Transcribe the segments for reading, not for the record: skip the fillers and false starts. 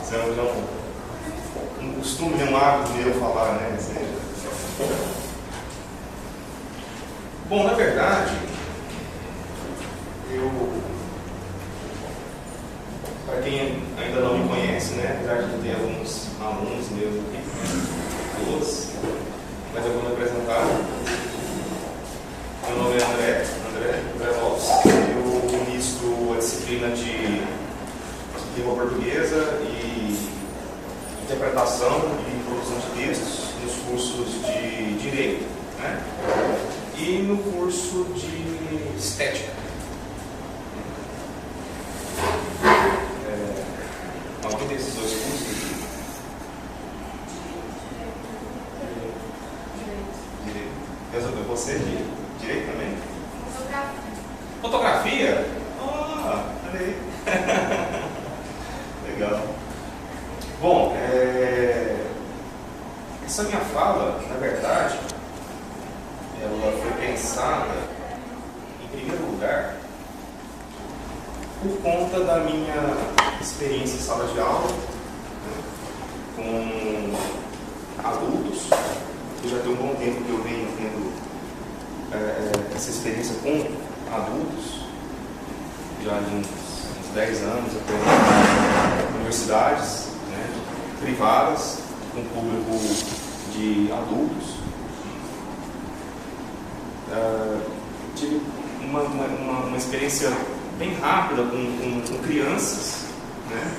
Isso é um costume, um hábito meu falar, né? Bom, na verdade, para quem ainda não me conhece, né? Apesar de ter alguns alunos meus aqui, todos, mas eu vou me apresentar. Meu nome é André Lopes. Eu ministro a disciplina de língua portuguesa e interpretação e produção de textos nos cursos de Direito, né? E no curso de Estética. Alguém desses dois cursos aqui? Direito. Resolveu você de Direito também? Fotografia? Ah, olha aí. Legal. Bom, essa minha fala, na verdade, ela foi pensada, em primeiro lugar, por conta da minha experiência em sala de aula, né, com adultos. Eu já tem um bom tempo que eu venho tendo essa experiência com adultos, já de uns 10 anos, eu estou em universidades, né, privadas, com público de adultos. Tive uma experiência bem rápida com crianças, né,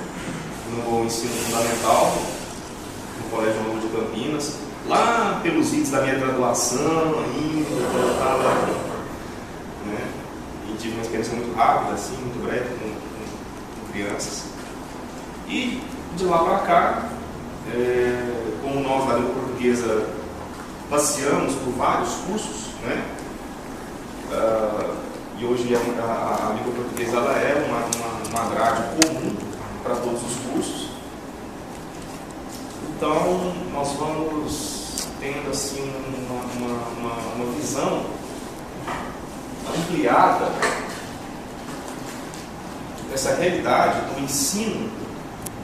no ensino fundamental, no Colégio Novo de Campinas, lá pelos idos da minha graduação ainda, eu estava, né, e tive uma experiência muito rápida, assim, muito breve com crianças. E de lá para cá, como nós da língua portuguesa passeamos por vários cursos, né, e hoje a língua portuguesa ela é uma grade comum para todos os cursos. Então nós vamos tendo assim uma visão ampliada dessa realidade do ensino,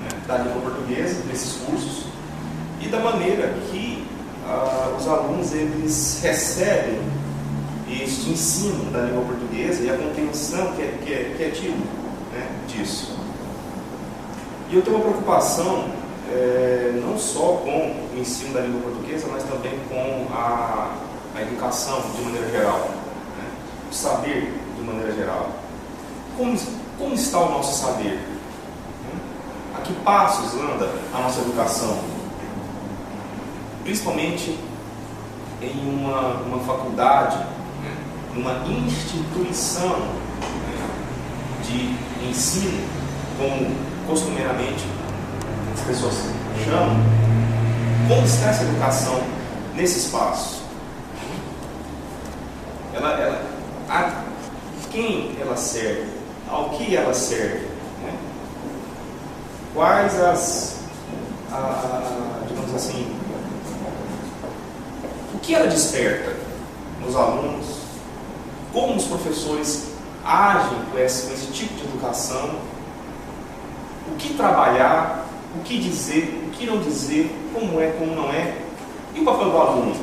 né, da língua portuguesa, desses cursos, e da maneira que os alunos eles recebem este ensino da língua portuguesa e a compreensão que é tido, né, disso. E eu tenho uma preocupação não só com o ensino da língua portuguesa, mas também com a educação de maneira geral, né, o saber de maneira geral. Como está o nosso saber? A que passos anda a nossa educação? Principalmente em uma faculdade, uma instituição, né, de ensino, como costumeiramente as pessoas chamam. Como está essa educação nesse espaço? A quem ela serve? Ao que ela serve? Né? Quais digamos assim, o que ela desperta nos alunos? Como os professores agem com esse tipo de educação? O que trabalhar? O que dizer? O que não dizer? Como é, como não é? E o papel do aluno?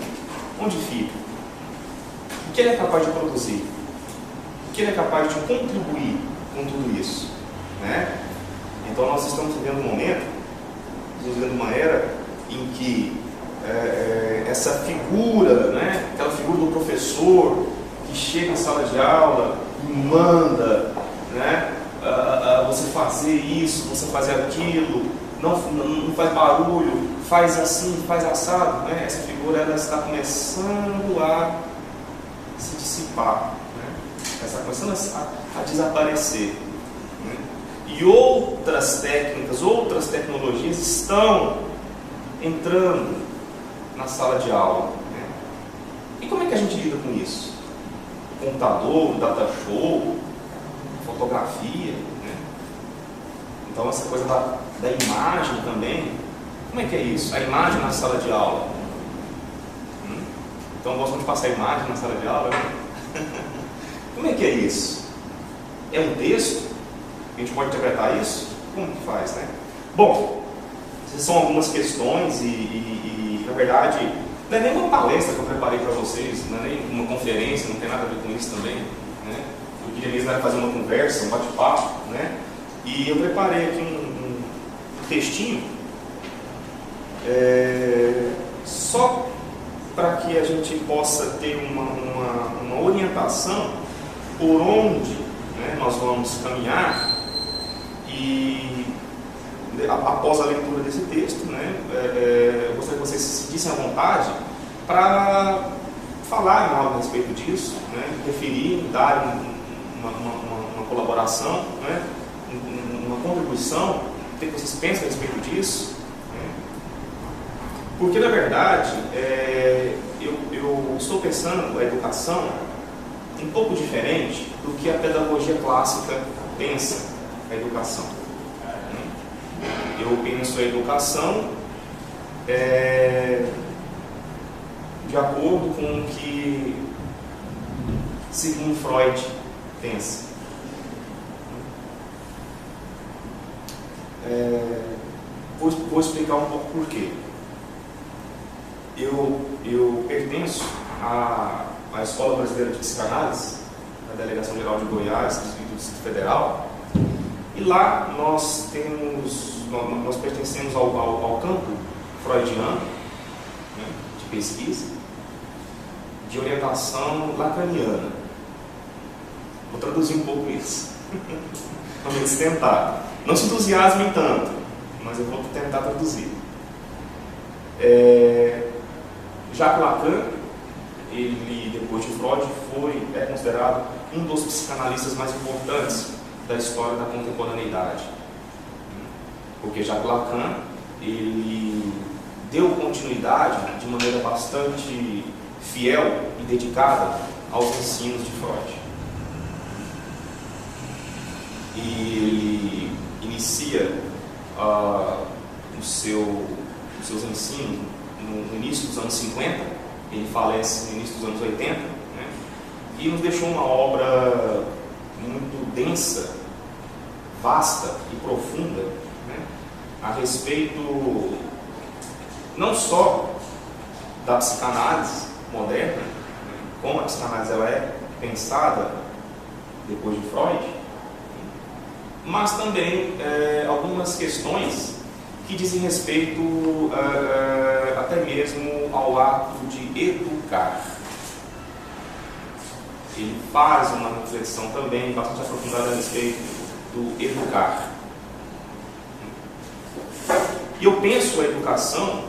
Onde fica? O que ele é capaz de produzir? O que ele é capaz de contribuir com tudo isso? Né? Então nós estamos vivendo um momento, estamos vivendo uma era em que essa figura, né, aquela figura do professor que chega em sala de aula e manda, né, você fazer isso, você fazer aquilo, não faz barulho, faz assim, faz assado, né? Essa figura ela está começando a se dissipar, né? Ela está começando a desaparecer, né? E outras técnicas, outras tecnologias estão entrando na sala de aula, né? E como é que a gente lida com isso? Computador, data show, fotografia, né? Então essa coisa da imagem também, como é que é isso? A imagem na sala de aula. Então gostam de passar imagem na sala de aula, né? Como é que é isso? É um texto? A gente pode interpretar isso? Como que faz, né? Bom, são algumas questões e na verdade, não é nem uma palestra que eu preparei para vocês, não é nem uma conferência, não tem nada a ver com isso também, né? Eu queria mesmo fazer uma conversa, um bate-papo, né? E eu preparei aqui um textinho, só para que a gente possa ter uma orientação por onde, né, nós vamos caminhar e após a leitura desse texto, né, eu gostaria que vocês se sentissem à vontade para falarem algo a respeito disso, né, referir, dar uma colaboração, né, uma contribuição, o que vocês pensam a respeito disso. Né? Porque, na verdade, eu estou pensando a educação um pouco diferente do que a pedagogia clássica pensa a educação. Eu penso a educação de acordo com o que Sigmund Freud pensa. Vou explicar um pouco por quê. Eu pertenço à Escola Brasileira de Psicanálise, da Delegação Geral de Goiás, do Distrito Federal, e lá nós pertencemos ao campo freudiano, né, de pesquisa, de orientação lacaniana. Vou traduzir um pouco isso. Vamos tentar. Não se entusiasmem tanto, mas eu vou tentar traduzir. Jacques Lacan, ele, depois de Freud, é considerado um dos psicanalistas mais importantes da história da contemporaneidade. Porque Jacques Lacan, ele deu continuidade de maneira bastante fiel e dedicada aos ensinos de Freud. E ele inicia os seus ensinos no início dos anos 50, ele falece no início dos anos 80, né? E nos deixou uma obra muito densa, vasta e profunda, né? A respeito não só da psicanálise moderna, né? Como a psicanálise ela é pensada depois de Freud, mas também algumas questões que dizem respeito até mesmo ao ato de educar. Ele faz uma reflexão também bastante aprofundada a respeito do educar. E eu penso a educação,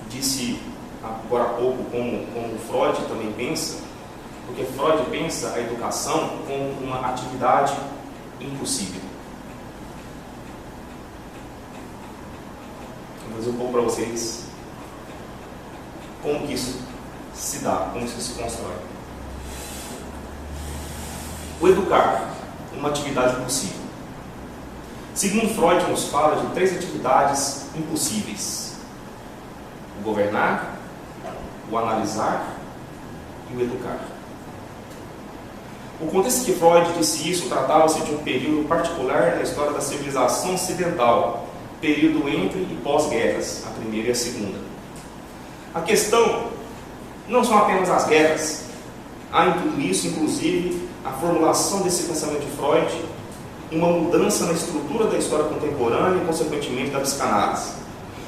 disse agora há pouco, como Freud também pensa, porque Freud pensa a educação como uma atividade impossível. Vou dizer um pouco para vocês como que isso se dá, como isso se constrói. O educar, uma atividade impossível. Segundo Freud, nos fala de 3 atividades impossíveis: o governar, o analisar e o educar. O contexto que Freud disse isso tratava-se de um período particular na história da civilização ocidental, período entre e pós-guerras, a primeira e a segunda. A questão não são apenas as guerras. Há em tudo isso, inclusive, a formulação desse pensamento de Freud, uma mudança na estrutura da história contemporânea e, consequentemente, da psicanálise.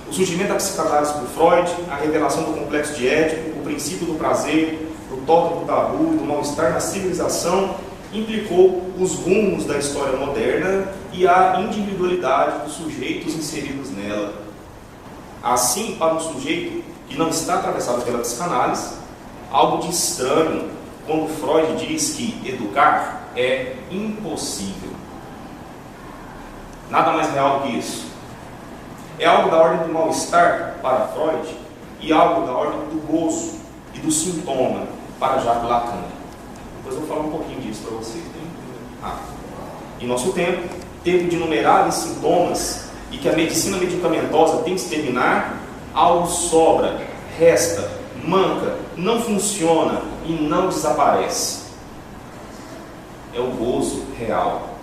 O surgimento da psicanálise por Freud, a revelação do complexo de Édipo, o princípio do prazer, do tótem do tabu e do mal-estar na civilização, implicou os rumos da história moderna e a individualidade dos sujeitos inseridos nela. Assim, para um sujeito que não está atravessado pela psicanálise, algo de estranho quando Freud diz que educar é impossível. Nada mais real do que isso. É algo da ordem do mal-estar para Freud e algo da ordem do gozo e do sintoma para Jacques Lacan. Depois eu vou falar um pouquinho disso para vocês. Em nosso tempo de inumeráveis sintomas e que a medicina medicamentosa tem que exterminar, algo sobra, resta, manca, não funciona e não desaparece. É o gozo real,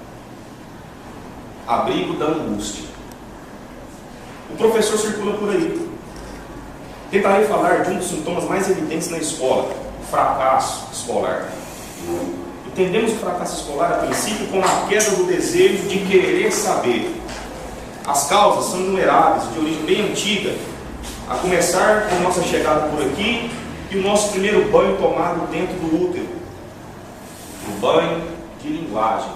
abrigo da angústia. O professor circula por aí. Tentarei falar de um dos sintomas mais evidentes na escola, o fracasso escolar. Entendemos o fracasso escolar, a princípio, como a queda do desejo de querer saber. As causas são inumeráveis, de origem bem antiga, a começar com nossa chegada por aqui e o nosso primeiro banho tomado dentro do útero, o banho de linguagem.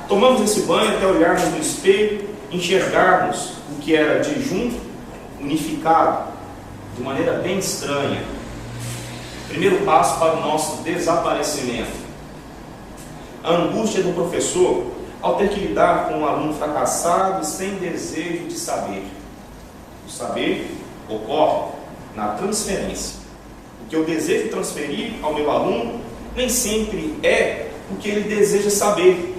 Tomamos esse banho até olharmos no espelho, enxergarmos o que era disjunto, unificado, de maneira bem estranha. Primeiro passo para o nosso desaparecimento. A angústia do professor ao ter que lidar com um aluno fracassado e sem desejo de saber. O saber ocorre na transferência. O que eu desejo transferir ao meu aluno nem sempre é o que ele deseja saber,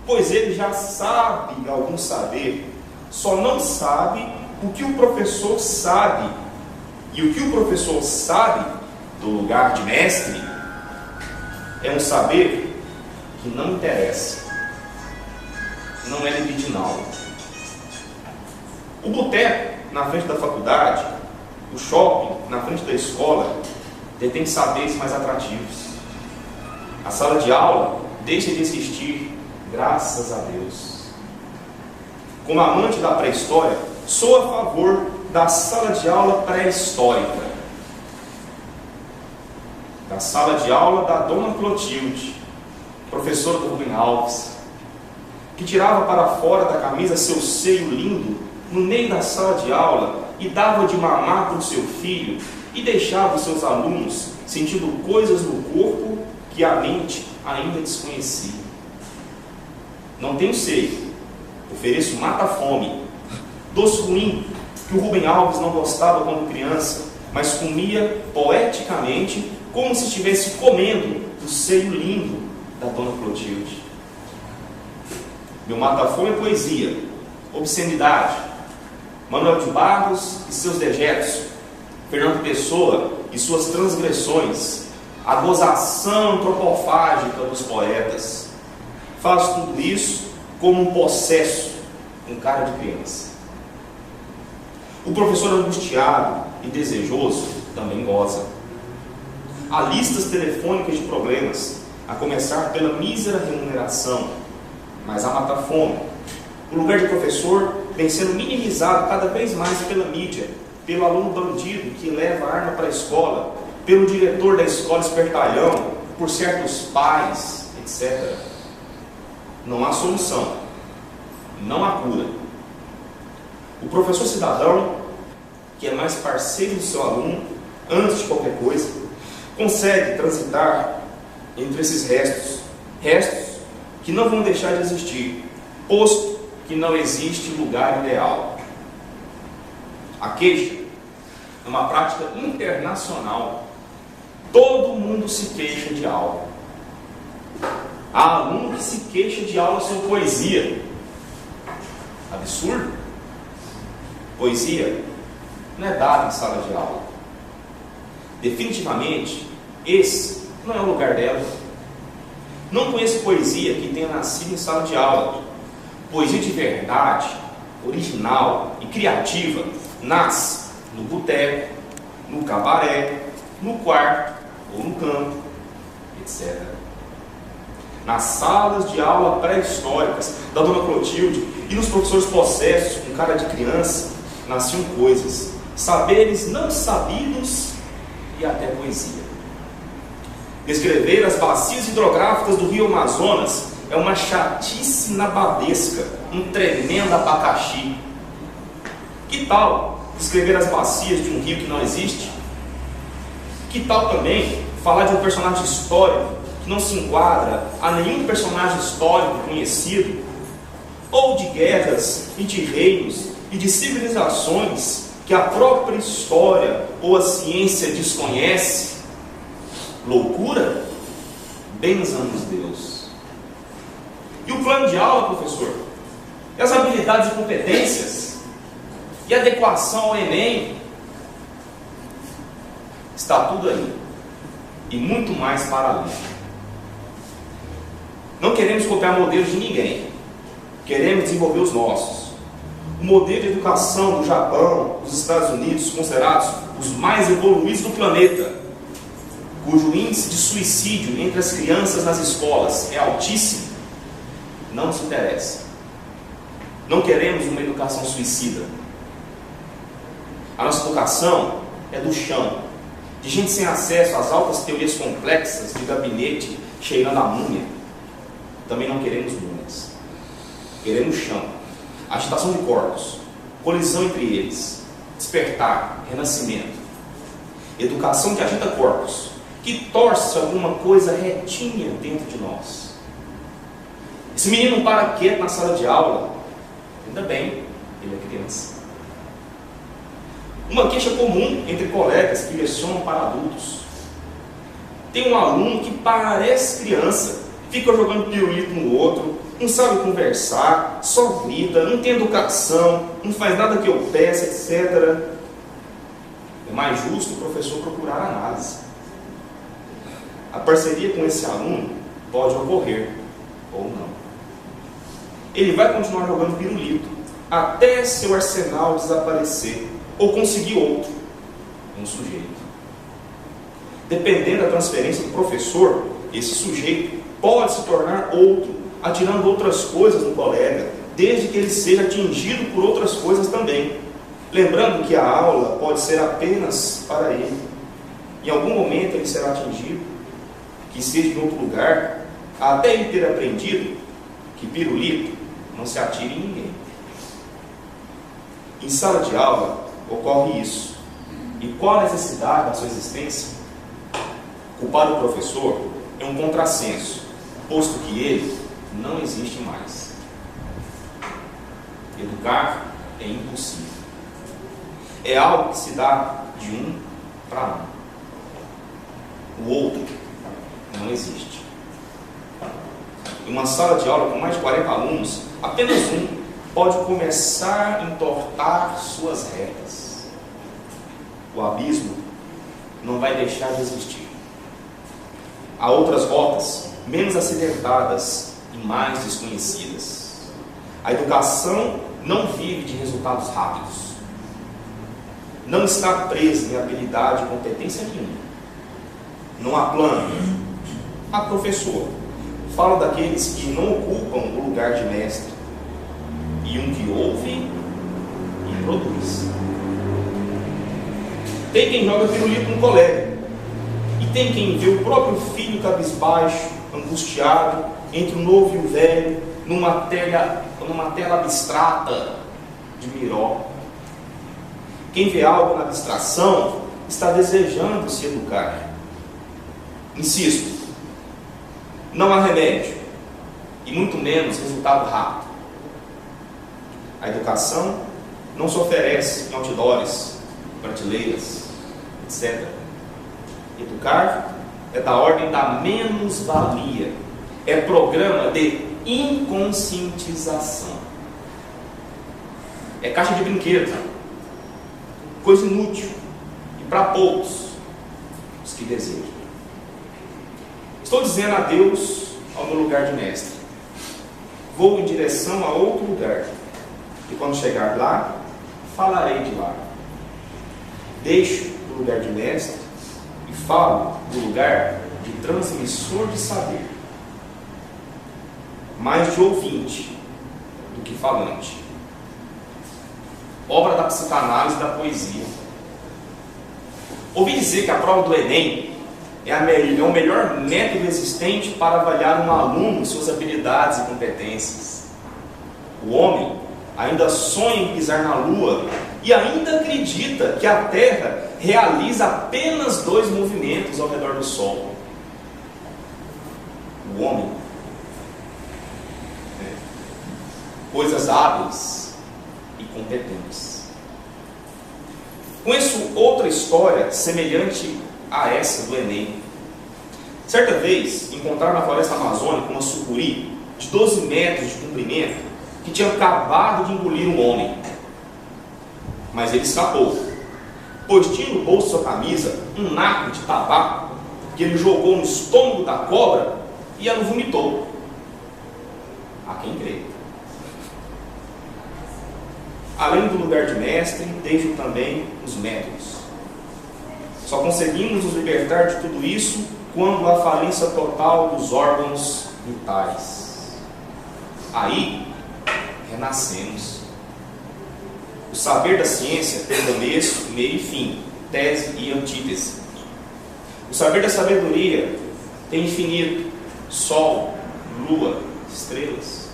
pois ele já sabe algum saber, só não sabe o que o professor sabe. E o que o professor sabe, do lugar de mestre, é um saber que não interessa, não é libidinal. O boteco na frente da faculdade, o shopping na frente da escola, detém saberes mais atrativos. A sala de aula deixa de existir, graças a Deus. Como amante da pré-história, sou a favor da sala de aula pré-histórica. Da sala de aula da Dona Clotilde, professora do Rubem Alves, que tirava para fora da camisa seu seio lindo no meio da sala de aula e dava de mamar para o seu filho e deixava os seus alunos sentindo coisas no corpo que a mente ainda desconhecia. Não tenho seio, ofereço mata-fome, doce ruim que o Rubem Alves não gostava quando criança, mas comia poeticamente como se estivesse comendo o seio lindo da Dona Clotilde. Meu mata-fome é poesia, obscenidade, Manuel de Barros e seus dejetos, Fernando Pessoa e suas transgressões, a gozação antropofágica dos poetas. Faço tudo isso como um possesso, com cara de criança. O professor angustiado e desejoso também goza. Há listas telefônicas de problemas, a começar pela mísera remuneração, mas há mata-fome. O lugar de professor vem sendo minimizado cada vez mais pela mídia, pelo aluno bandido que leva a arma para a escola, pelo diretor da escola espertalhão, por certos pais, etc. Não há solução, não há cura. O professor cidadão, que é mais parceiro do seu aluno, antes de qualquer coisa, consegue transitar entre esses restos que não vão deixar de existir, posto que não existe lugar ideal. A queixa é uma prática internacional. Todo mundo se queixa de algo. Há aluno que se queixa de aula sobre poesia. Absurdo? Poesia não é dada em sala de aula. Definitivamente, esse não é o lugar dela. Não conheço poesia que tenha nascido em sala de aula. Poesia de verdade, original e criativa nasce no boteco, no cabaré, no quarto ou no campo, etc. Nas salas de aula pré-históricas da Dona Clotilde e nos professores possessos com cara de criança, nasciam coisas, saberes não sabidos e até poesia. Descrever as bacias hidrográficas do rio Amazonas é uma chatice nababesca, um tremendo abacaxi. Que tal descrever as bacias de um rio que não existe? Que tal também falar de um personagem histórico que não se enquadra a nenhum personagem histórico conhecido? Ou de guerras e de reinos e de civilizações que a própria história ou a ciência desconhece? Loucura? Benzamos Deus. E o plano de aula, professor? E as habilidades e competências? E a adequação ao Enem? Está tudo aí. E muito mais para além. Não queremos copiar modelos de ninguém. Queremos desenvolver os nossos. o modelo de educação do Japão, dos Estados Unidos, considerados os mais evoluídos do planeta, cujo índice de suicídio entre as crianças nas escolas é altíssimo, não nos interessa. Não queremos uma educação suicida. A nossa educação é do chão, de gente sem acesso às altas teorias complexas de gabinete cheirando a múmia. Também não queremos múmias. Queremos chão, agitação de corpos, colisão entre eles, despertar, renascimento. Educação que agita corpos, que torce alguma coisa retinha dentro de nós. Esse menino não para quieto na sala de aula. Ainda bem, ele é criança. Uma queixa comum entre colegas que lecionam para adultos. Tem um aluno que parece criança, fica jogando pirulito no outro, não sabe conversar, só grita, não tem educação, não faz nada que eu peça, etc. É mais justo o professor procurar análise. A parceria com esse aluno pode ocorrer ou não. Ele vai continuar jogando pirulito até seu arsenal desaparecer ou conseguir outro, um sujeito. Dependendo da transferência do professor, esse sujeito pode se tornar outro, atirando outras coisas no colega, desde que ele seja atingido por outras coisas também. Lembrando que a aula pode ser apenas para ele. Em algum momento ele será atingido, que seja em outro lugar, até ele ter aprendido que pirulito não se atira em ninguém. Em sala de aula ocorre isso. E qual a necessidade da sua existência? Culpar o professor é um contrassenso, posto que ele não existe mais. Educar é impossível. É algo que se dá de um para um. O outro não existe. Em uma sala de aula com mais de 40 alunos, apenas um pode começar a entortar suas retas. O abismo não vai deixar de existir. Há outras rotas menos acidentadas e mais desconhecidas. A educação não vive de resultados rápidos. Não está presa em habilidade e competência nenhuma. Não há plano. Há professor. Fala daqueles que não ocupam o lugar de mestre. E um que ouve e produz. Tem quem joga pirulito no colega. E tem quem vê o próprio filho cabisbaixo, angustiado, entre o novo e o velho, numa tela abstrata de Miró. Quem vê algo na abstração está desejando se educar. Insisto, não há remédio, e muito menos resultado rápido. A educação não se oferece em outdoors, prateleiras, etc. Educar é da ordem da menos-valia. É programa de inconscientização. É caixa de brinquedo. Coisa inútil. E para poucos, os que desejam. Estou dizendo adeus ao meu lugar de mestre. Vou em direção a outro lugar. E quando chegar lá, falarei de lá. Deixo o lugar de mestre e falo do lugar de transmissor de saber. Mais de ouvinte do que falante. Obra da psicanálise e da poesia. Ouvi dizer que a prova do Enem é o melhor método existente para avaliar um aluno, suas habilidades e competências. O homem ainda sonha em pisar na Lua e ainda acredita que a Terra realiza apenas 2 movimentos ao redor do Sol. O homem, coisas hábeis e competentes. Conheço outra história semelhante a essa do Enem. Certa vez, encontraram na floresta amazônica uma sucuri de 12 metros de comprimento que tinha acabado de engolir um homem. Mas ele escapou, pois tinha no bolso de sua camisa um naco de tabaco que ele jogou no estômago da cobra e ela o vomitou. Há quem crê. além do lugar de mestre, deixo também os métodos. Só conseguimos nos libertar de tudo isso quando há falência total dos órgãos vitais. Aí, renascemos. O saber da ciência tem começo, meio e fim, tese e antítese. O saber da sabedoria tem infinito, sol, lua, estrelas.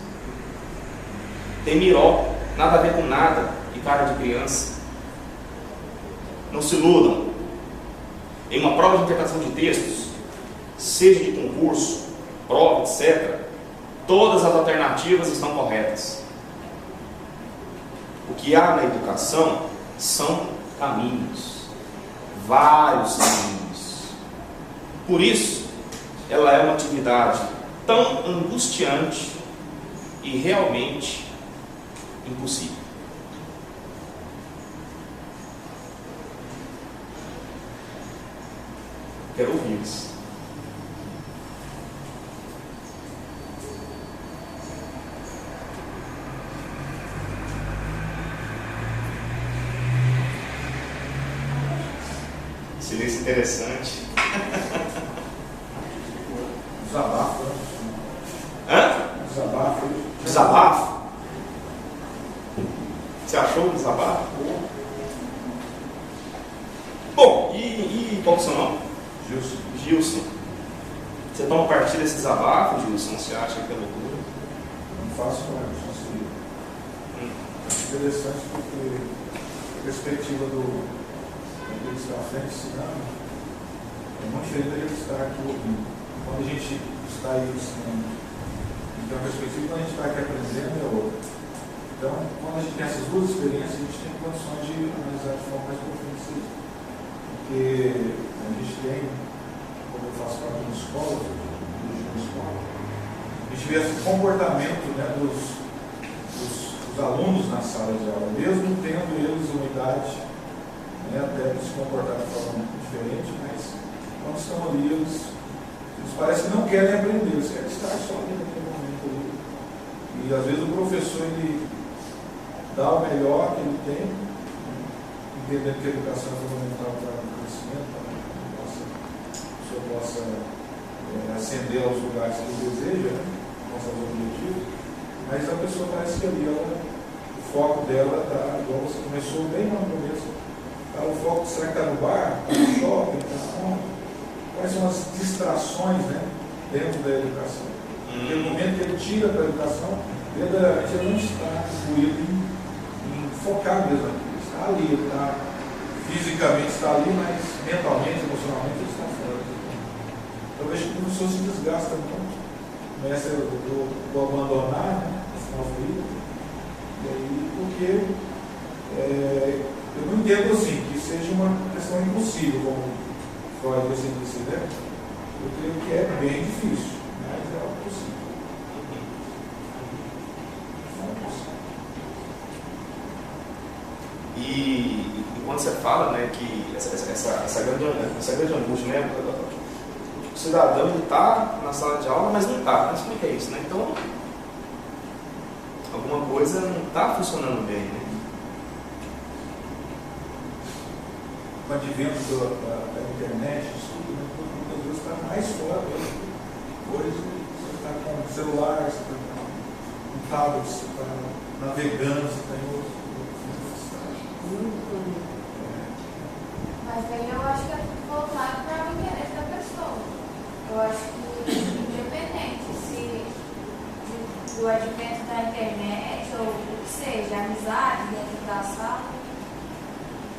Tem miró, nada a ver com nada e cara de criança. Não se iludam. Em uma prova de interpretação de textos, seja de concurso, prova, etc., todas as alternativas estão corretas. O que há na educação são caminhos, vários caminhos. Por isso, ela é uma atividade tão angustiante e realmente impossível. Quero ouvi-los. Silêncio interessante. Desabafo. Hã? Desabafo. Desabafo? Você achou o desabafo? Bom, e qual é o seu nome? Gilson. Gilson. Você toma partido desse desabafo, Gilson? Você acha que é loucura? Não faço mais, não seria. É interessante porque a perspectiva do que está à frente ensinando é muito diferente da gente estar aqui ouvindo. Quando a gente está aí ensinando, então a perspectiva quando a gente está aqui aprendendo é outra. Então, quando a gente tem essas duas experiências, a gente tem condições de analisar de forma mais profunda isso. Porque a gente tem, como eu faço parte de uma escola, a gente vê esse comportamento, né, dos alunos na sala de aula, mesmo tendo eles uma idade, né, até de se comportar de forma diferente, mas quando estão ali, eles parecem que não querem aprender, eles querem estar só ali naquele momento ali. E às vezes o professor ele dá o melhor que ele tem, entendendo que a educação é fundamental para o crescimento, para que a pessoa possa ascender aos lugares que ele deseja, né, com seus objetivos, mas a pessoa parece que ali o foco dela está, igual você começou bem no começo, o foco, será que está no bar, está no shopping, está onde? Quais são as distrações, né, dentro da educação? Porque no momento que ele tira da educação, verdadeiramente ele não está incluído em focar mesmo aqui. Ele está ali, ele está, fisicamente está ali, mas mentalmente, emocionalmente ele está fora. Eu vejo que o professor se desgasta muito, começa a abandonar, né, no final do dia. E aí, porque eu não entendo assim, que seja uma questão impossível, como Freud disse, né? Eu creio que é bem difícil, mas é algo possível. Não é possível. E quando você fala, né, que essa grande angústia, né? O cidadão está na sala de aula, mas não está. Mas como é que é isso, né? Então, alguma coisa não está funcionando bem, né? Com o advento da internet, isso tudo, né, muitas vezes está mais fora mesmo. Hoje você está com o celular, você está com um tablet, você está navegando, você está em outro estágio. Mas aí eu acho que é tudo voltado para o interesse da pessoa. Eu acho que, independente do advento da internet ou o que seja, amizade dentro da sala,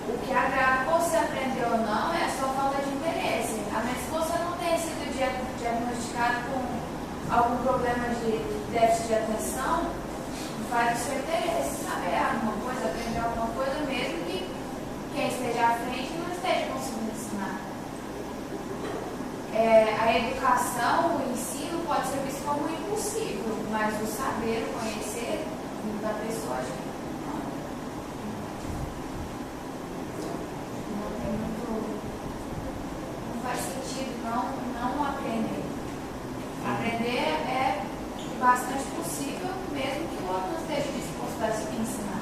o que agrava você aprender ou não é a sua falta de interesse. A menos que você não tenha sido diagnosticado com algum problema de déficit de atenção, vai do seu interesse saber alguma coisa, aprender alguma coisa, mesmo que quem esteja à frente não esteja conseguindo ensinar. A educação, o ensino pode ser visto como impossível, mas o saber, o conhecer da pessoa, acho que não faz sentido não aprender. Aprender é bastante possível, mesmo que o outro não esteja disposto a ensinar.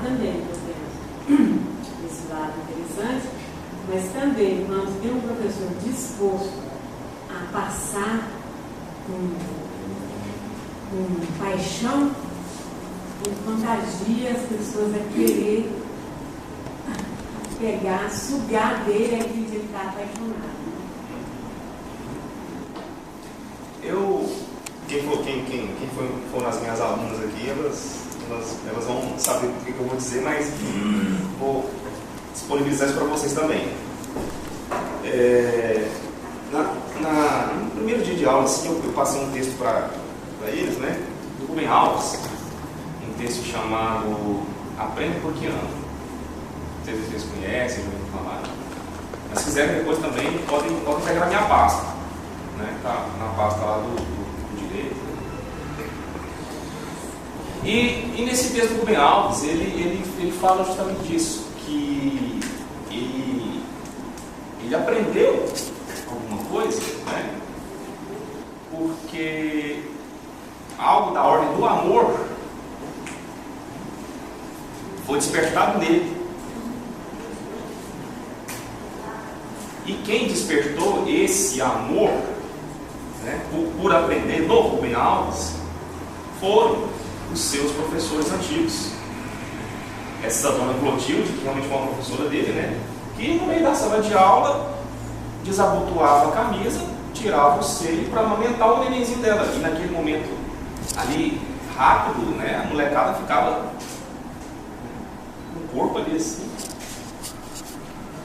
também, temos esse lado interessante, mas também quando tem um professor disposto a passar com paixão, ele contagia as pessoas a querer pegar, sugar dele aquilo que ele está apaixonado. Quem for nas minhas alunas aqui, elas vão saber o que eu vou dizer, mas vou disponibilizar isso para vocês também. No primeiro dia de aula, assim, eu passei um texto para eles, né, do Rubem Alves, um texto chamado Aprenda Porque Ama. Não sei se vocês conhecem, já ouviram falar. Mas se quiserem depois também, podem pegar na minha pasta, né? Tá na pasta lá do direito. E nesse texto do Rubem Alves, ele fala justamente disso, que ele aprendeu alguma coisa, né? Porque algo da ordem do amor foi despertado nele. E quem despertou esse amor, né, por aprender no Rubem Alves, foram os seus professores antigos. Essa dona Clotilde, que realmente foi uma professora dele, né, que no meio da sala de aula desabotoava a camisa, tirava o seio para amamentar o nenenzinho dela. E naquele momento ali, rápido, né, a molecada ficava com o corpo ali assim.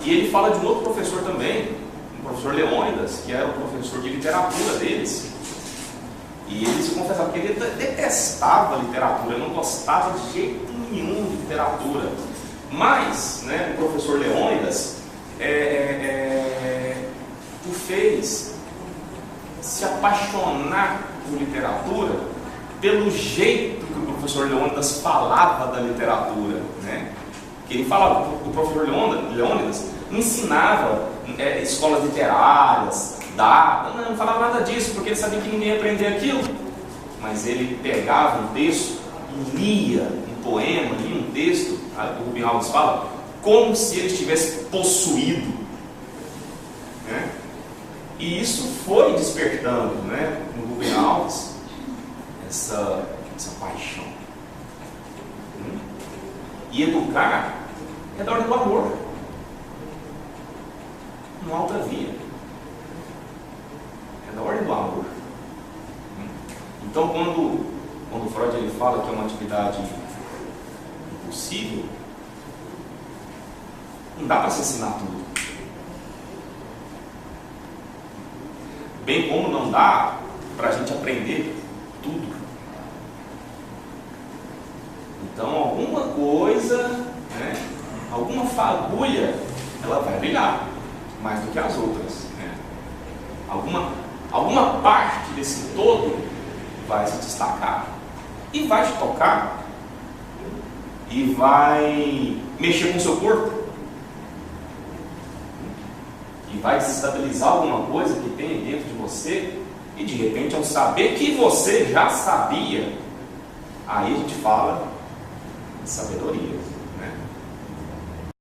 E ele fala de um outro professor também, o professor Leônidas, que era o professor de literatura deles. E ele se confessava que ele detestava a literatura, ele não gostava de jeito nenhum de literatura. Mas, né, o professor Leônidas o fez se apaixonar por literatura pelo jeito que o professor Leônidas falava da literatura, né? Que ele falava, o professor Leônidas não ensinava escolas literárias, não falava nada disso, porque ele sabia que ninguém ia aprender aquilo. Mas ele pegava um texto e lia um poema, lia um texto, o Rubem Alves fala, como se ele estivesse possuído, né? E isso foi despertando, né, no Rubem Alves essa paixão. E educar é da ordem do amor, não há outra via. É da ordem do amor. Então, quando Freud ele fala que é uma atividade impossível, não dá para se ensinar tudo. Bem como não dá para a gente aprender tudo. Então, alguma coisa, né, alguma fagulha, ela vai brilhar mais do que as outras, né? Alguma parte desse todo vai se destacar e vai te tocar e vai mexer com o seu corpo e vai desestabilizar alguma coisa que tem dentro de você e de repente, ao saber que você já sabia, aí a gente fala de sabedoria.